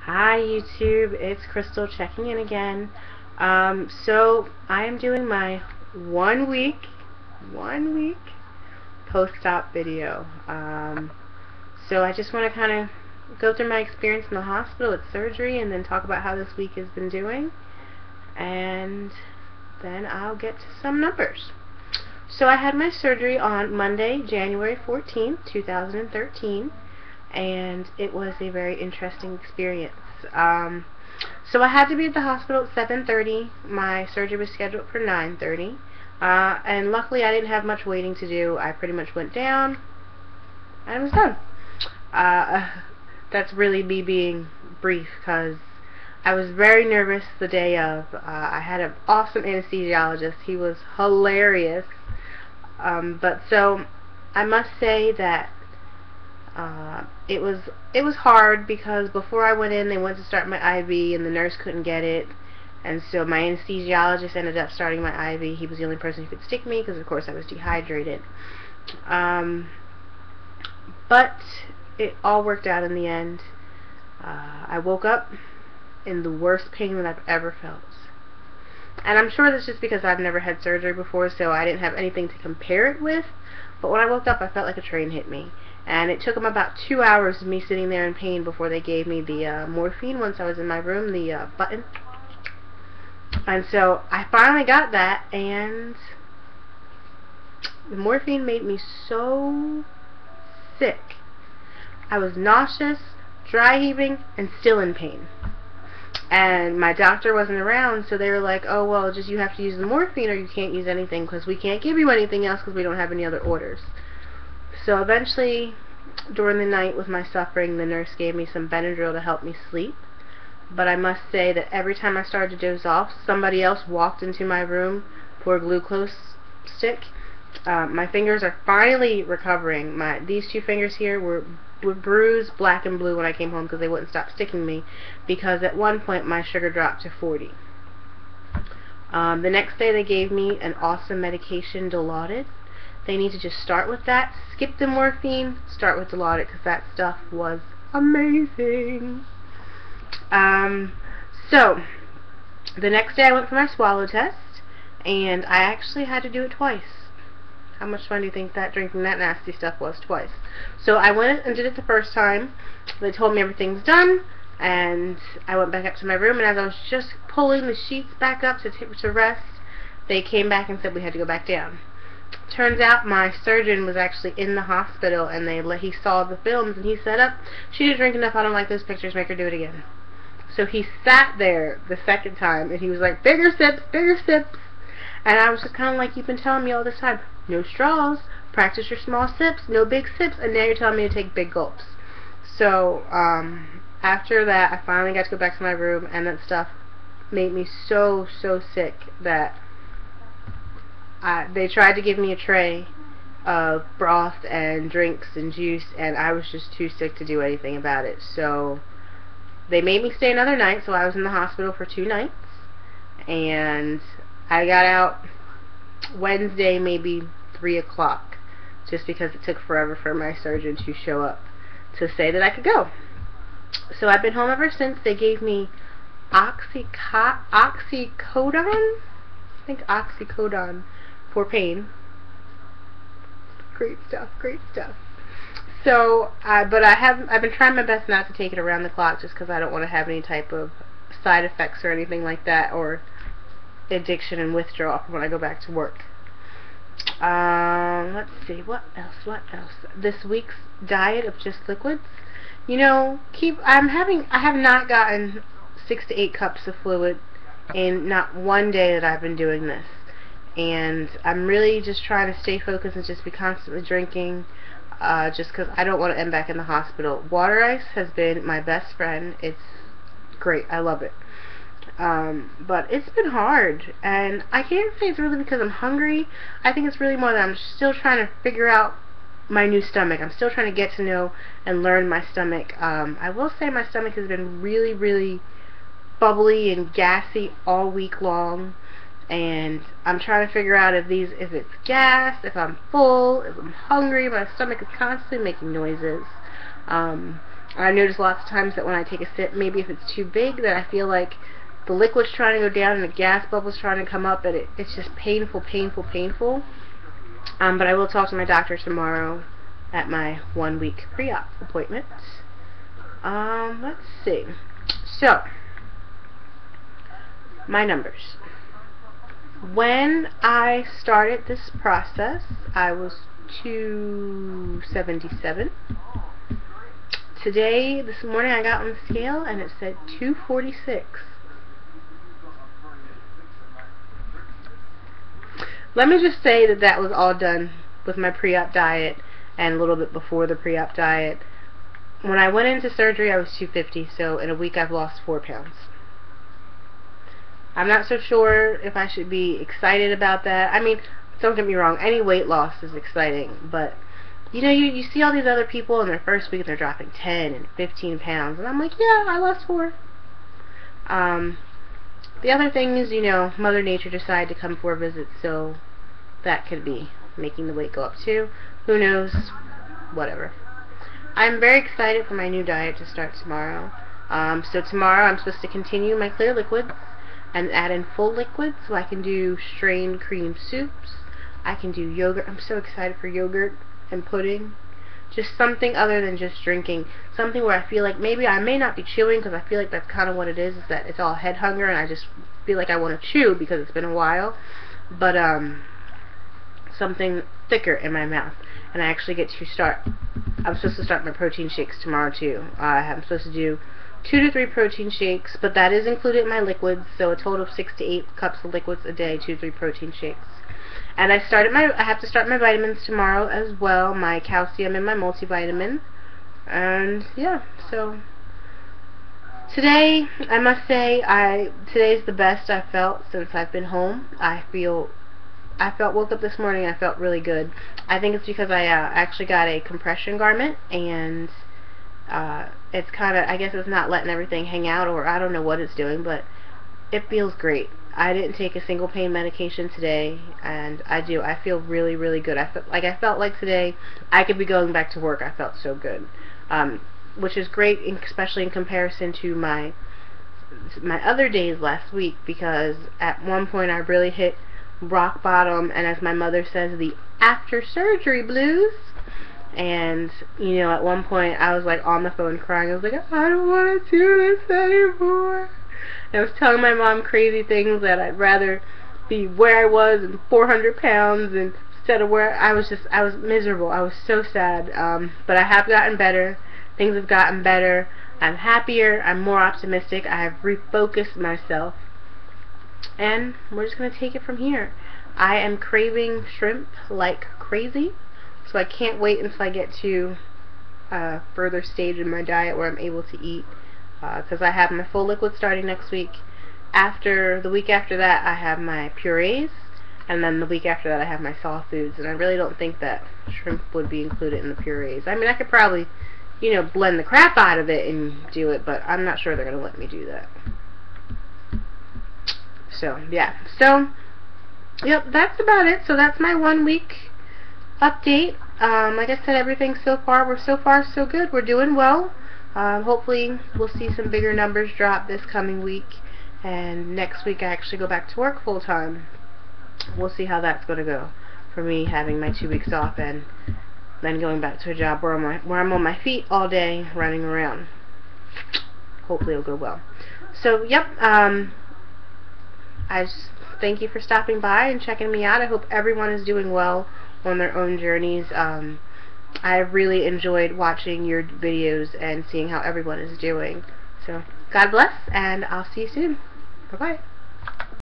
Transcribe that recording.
Hi YouTube, it's Crystal checking in again. So I am doing my one week post-op video. So I just want to kind of go through my experience in the hospital with surgery and then talk about how this week has been doing, and then I'll get to some numbers. So I had my surgery on Monday, January 14th, 2013. And it was a very interesting experience. So I had to be at the hospital at 7:30. My surgery was scheduled for 9:30. And luckily I didn't have much waiting to do. I pretty much went down and was done. That's really me being brief, because I was very nervous the day of. I had an awesome anesthesiologist. He was hilarious. But so I must say that it was hard, because before I went in, they went to start my IV and the nurse couldn't get it, and so my anesthesiologist ended up starting my IV. He was the only person who could stick me, because of course I was dehydrated. But it all worked out in the end. I woke up in the worst pain that I've ever felt, and I'm sure that's just because I've never had surgery before, so I didn't have anything to compare it with. But when I woke up, I felt like a train hit me. And it took them about 2 hours of me sitting there in pain before they gave me the morphine once I was in my room, the button. And so I finally got that, and the morphine made me so sick. I was nauseous, dry heaving, and still in pain. And my doctor wasn't around, so they were like, oh, well, just you have to use the morphine or you can't use anything, because we can't give you anything else because we don't have any other orders. So eventually, during the night with my suffering, the nurse gave me some Benadryl to help me sleep. But I must say that every time I started to doze off, somebody else walked into my room for a glucose stick. My fingers are finally recovering. These two fingers here were bruised black and blue when I came home, because they wouldn't stop sticking me, because at one point my sugar dropped to 40. The next day they gave me an awesome medication, Dilaudid. They need to just start with that, skip the morphine, start with Dilaudid, because that stuff was amazing. So the next day I went for my swallow test, and I actually had to do it twice. How much fun do you think that drinking that nasty stuff was twice? So I went and did it the first time. They told me everything's done, and I went back up to my room, and as I was just pulling the sheets back up to rest, they came back and said we had to go back down. Turns out my surgeon was actually in the hospital, and he saw the films, and he said, up, she didn't drink enough, I don't like those pictures, make her do it again. So he sat there the second time, and he was like, bigger sips, bigger sips. And I was just kind of like, you've been telling me all this time, no straws, practice your small sips, no big sips, and now you're telling me to take big gulps. So after that, I finally got to go back to my room, and that stuff made me so sick that they tried to give me a tray of broth and drinks and juice, and I was just too sick to do anything about it. So they made me stay another night, so I was in the hospital for 2 nights, and I got out Wednesday, maybe 3 o'clock, just because it took forever for my surgeon to show up to say that I could go. So I've been home ever since. They gave me oxycodone, I think oxycodone, for pain. Great stuff, great stuff. So, but I've been trying my best not to take it around the clock, just because I don't want to have any type of side effects or anything like that, or addiction and withdrawal when I go back to work. Let's see, what else? This week's diet of just liquids. You know, I have not gotten 6 to 8 cups of fluid in not one day that I've been doing this. And I'm really just trying to stay focused and just be constantly drinking, just because I don't want to end back in the hospital. Water ice has been my best friend. It's great. I love it. But it's been hard, and I can't say it's really because I'm hungry. I think it's really more that I'm still trying to figure out my new stomach. I'm still trying to get to know and learn my stomach. I will say my stomach has been really bubbly and gassy all week long, and I'm trying to figure out if it's gas, if I'm full, if I'm hungry. My stomach is constantly making noises. I notice lots of times that when I take a sip, maybe if it's too big, that I feel like the liquid's trying to go down and the gas bubble's trying to come up, and it's just painful, painful, painful. But I will talk to my doctor tomorrow at my 1-week pre-op appointment. Let's see. So, my numbers. When I started this process, I was 277. Today, this morning, I got on the scale and it said 246. Let me just say that that was all done with my pre-op diet and a little bit before the pre-op diet. When I went into surgery, I was 250, so in a week I've lost 4 pounds. I'm not so sure if I should be excited about that. I mean, don't get me wrong, any weight loss is exciting, but you know, you see all these other people in their first week, they're dropping 10 and 15 pounds, and I'm like, yeah, I lost 4. The other thing is, you know, Mother Nature decided to come for a visit, so that could be making the weight go up too. Who knows? Whatever. I'm very excited for my new diet to start tomorrow. So tomorrow I'm supposed to continue my clear liquids and add in full liquids, so I can do strained cream soups. I can do yogurt. I'm so excited for yogurt and pudding. Just something other than just drinking. Something where I feel like maybe I may not be chewing, because I feel like that's kind of what it is that it's all head hunger and I just feel like I want to chew because it's been a while. But something thicker in my mouth. And I actually get to start, I'm supposed to start my protein shakes tomorrow too. I'm supposed to do 2 to 3 protein shakes, but that is included in my liquids, so a total of 6 to 8 cups of liquids a day, 2 to 3 protein shakes. And I have to start my vitamins tomorrow as well, my calcium and my multivitamin. And yeah, so today, I must say, today's the best I've felt since I've been home. Woke up this morning, I felt really good. I think it's because I actually got a compression garment, and it's kind of, I guess it's not letting everything hang out, or I don't know what it's doing, but it feels great. I didn't take a single pain medication today, and I feel really, really good. I felt like today I could be going back to work. I felt so good, which is great, especially in comparison to my other days last week, because at one point I really hit rock bottom, and as my mother says, the after surgery blues. And you know, at one point I was like on the phone crying. I was like, I don't want to do this anymore. And I was telling my mom crazy things, that I'd rather be where I was and 400 pounds instead of where I was miserable. I was so sad. But I have gotten better. Things have gotten better. I'm happier. I'm more optimistic. I have refocused myself. And we're just going to take it from here. I am craving shrimp like crazy, so I can't wait until I get to a further stage in my diet where I'm able to eat, because I have my full liquid starting next week. The week after that, I have my purees, and then the week after that I have my soft foods, and I really don't think that shrimp would be included in the purees. I mean, I could probably, you know, blend the crap out of it and do it, but I'm not sure they're going to let me do that. So, yeah. So, yep, that's about it. So that's my 1 week update. Like I said, everything so far so good. We're doing well. Hopefully we'll see some bigger numbers drop this coming week, and next week I actually go back to work full time. We'll see how that's going to go for me, having my 2 weeks off and then going back to a job where I'm on my feet all day running around. Hopefully it'll go well. So, yep, I just thank you for stopping by and checking me out. I hope everyone is doing well on their own journeys. I really enjoyed watching your videos and seeing how everyone is doing. So, God bless, and I'll see you soon. Bye-bye.